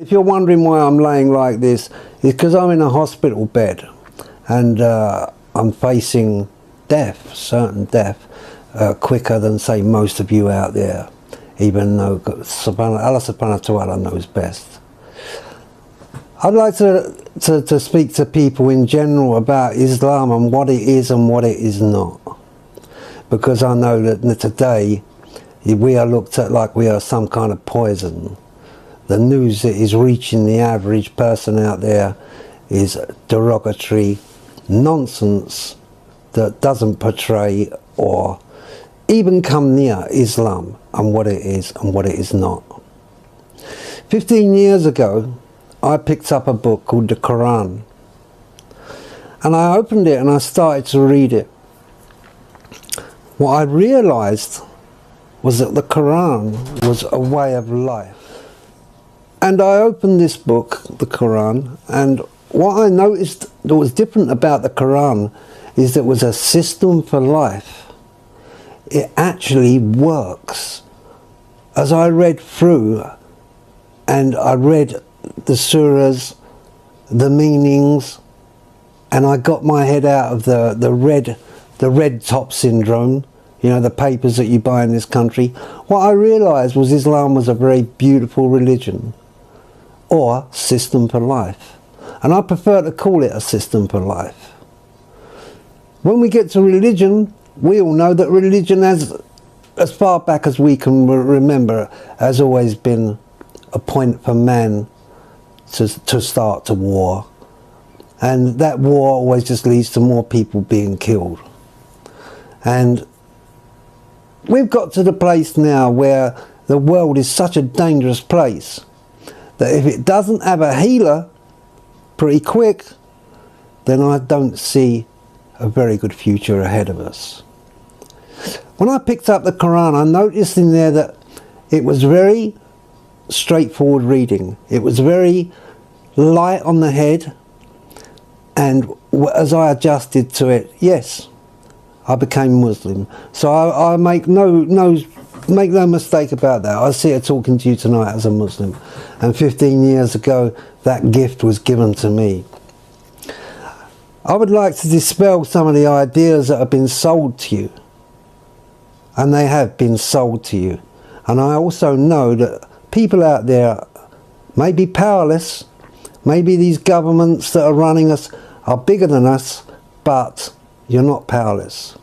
If you're wondering why I'm laying like this, it's because I'm in a hospital bed and I'm facing death, certain death, quicker than, say, most of you out there, even though Allah subhanahu wa ta'ala knows best. I'd like to speak to people in general about Islam and what it is and what it is not, because I know that today we are looked at like we are some kind of poison. The news that is reaching the average person out there is derogatory nonsense that doesn't portray or even come near Islam and what it is and what it is not. 15 years ago, I picked up a book called the Quran, and I opened it and I started to read it. What I realized was that the Quran was a way of life. And I opened this book, the Quran, and what I noticed that was different about the Quran is that it was a system for life. It actually works. As I read through, and I read the surahs, the meanings, and I got my head out of the red top syndrome, you know, the papers that you buy in this country. What I realized was Islam was a very beautiful religion, or system for life. And I prefer to call it a system for life. When we get to religion, we all know that religion has, as far back as we can remember, has always been a point for man to start to war. And that war always just leads to more people being killed. And we've got to the place now where the world is such a dangerous place that if it doesn't have a healer pretty quick, then I don't see a very good future ahead of us. When I picked up the Quran, I noticed in there that it was very straightforward reading. It was very light on the head, and as I adjusted to it, yes, I became Muslim. So I make no mistake about that. I sit here talking to you tonight as a Muslim, and 15 years ago that gift was given to me. I would like to dispel some of the ideas that have been sold to you, and they have been sold to you. And I also know that people out there may be powerless, maybe these governments that are running us are bigger than us, but you're not powerless.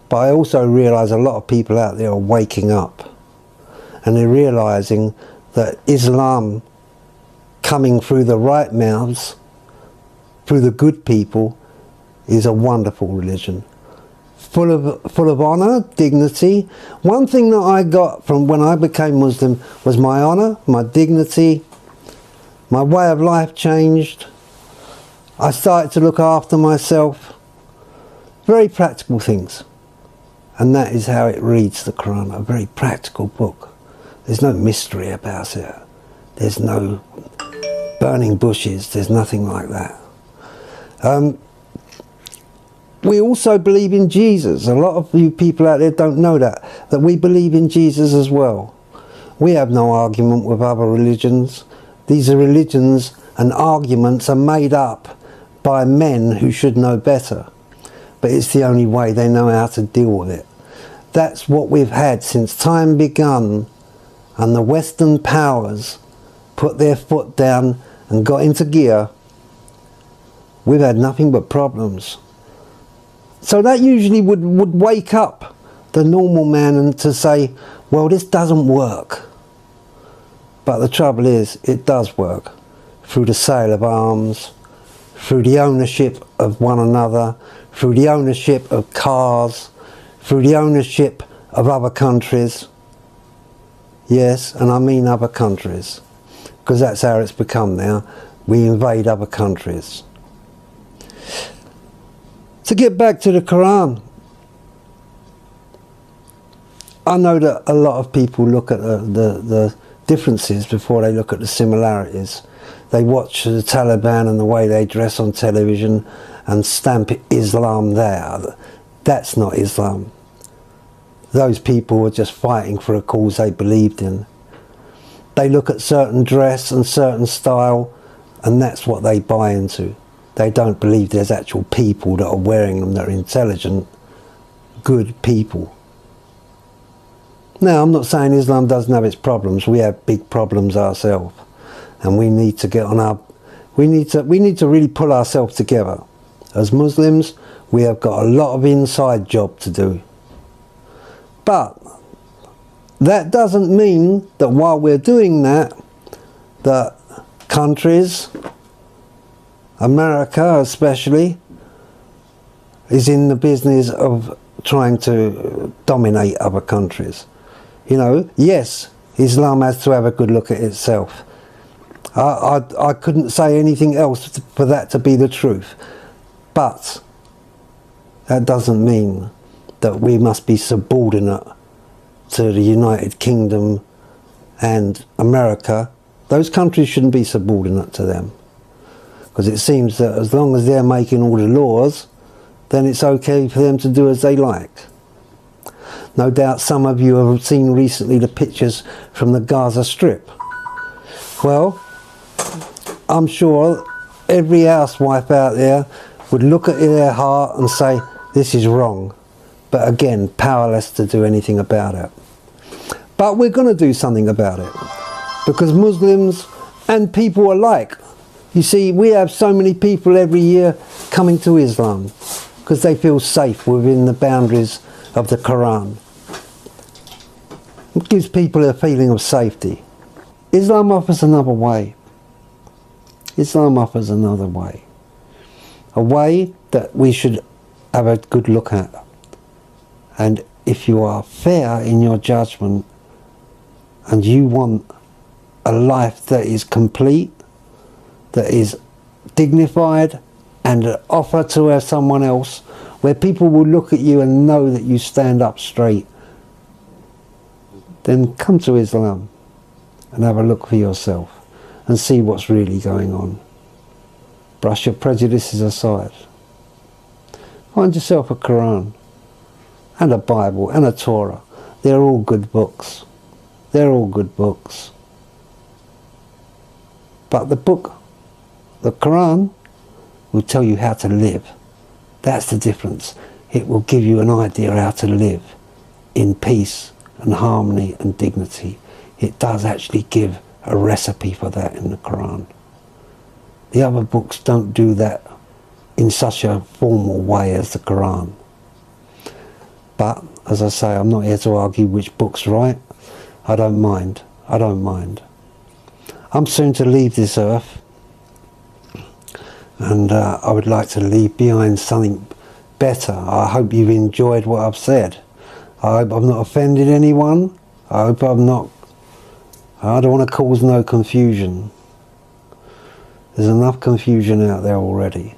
But I also realise a lot of people out there are waking up, and they're realising that Islam coming through the right mouths, through the good people, is a wonderful religion. Full of honour, dignity. One thing that I got from when I became Muslim was my honour, my dignity, my way of life changed. I started to look after myself. Very practical things. And that is how it reads, the Quran, a very practical book. There's no mystery about it. There's no burning bushes, there's nothing like that. We also believe in Jesus. A lot of you people out there don't know that we believe in Jesus as well. We have no argument with other religions. These are religions, and arguments are made up by men who should know better. But it's the only way they know how to deal with it. That's what we've had since time begun, and the Western powers put their foot down and got into gear. We've had nothing but problems. So that usually would wake up the normal man and to say, well, this doesn't work. But the trouble is, it does work. Through the sale of arms, through the ownership of one another, through the ownership of cars, through the ownership of other countries. Yes, and I mean other countries, because that's how it's become now. We invade other countries. To get back to the Quran, I know that a lot of people look at the differences before they look at the similarities. They watch the Taliban and the way they dress on television and stamp Islam there. That's not Islam. Those people were just fighting for a cause they believed in. They look at certain dress and certain style, and that's what they buy into. They don't believe there's actual people that are wearing them that are intelligent, good people. Now, I'm not saying Islam doesn't have its problems. We have big problems ourselves, and we need to get on our. We need to really pull ourselves together. As Muslims, we have got a lot of inside job to do. But that doesn't mean that while we're doing that, that countries, America especially, is in the business of trying to dominate other countries. You know, yes, Islam has to have a good look at itself. I couldn't say anything else for that to be the truth. But that doesn't mean that we must be subordinate to the United Kingdom and America. Those countries shouldn't be subordinate to them. Because it seems that as long as they're making all the laws, then it's okay for them to do as they like. No doubt some of you have seen recently the pictures from the Gaza Strip. Well, I'm sure every housewife out there would look at their heart and say, this is wrong. But again, powerless to do anything about it. But we're going to do something about it. Because Muslims and people alike, you see, we have so many people every year coming to Islam because they feel safe within the boundaries of the Quran. It gives people a feeling of safety. Islam offers another way. Islam offers another way. A way that we should have a good look at. And if you are fair in your judgment and you want a life that is complete, that is dignified and an offer to someone else, where people will look at you and know that you stand up straight, then come to Islam and have a look for yourself and see what's really going on. Brush your prejudices aside. Find yourself a Quran and a Bible and a Torah. They're all good books. They're all good books. But the book, the Quran, will tell you how to live. That's the difference. It will give you an idea how to live in peace and harmony and dignity. It does actually give a recipe for that in the Quran. The other books don't do that in such a formal way as the Quran. But, as I say, I'm not here to argue which book's right. I don't mind. I don't mind. I'm soon to leave this earth, and I would like to leave behind something better. I hope you've enjoyed what I've said. I hope I've not offended anyone. I hope I'm not... I don't want to cause no confusion. There's enough confusion out there already.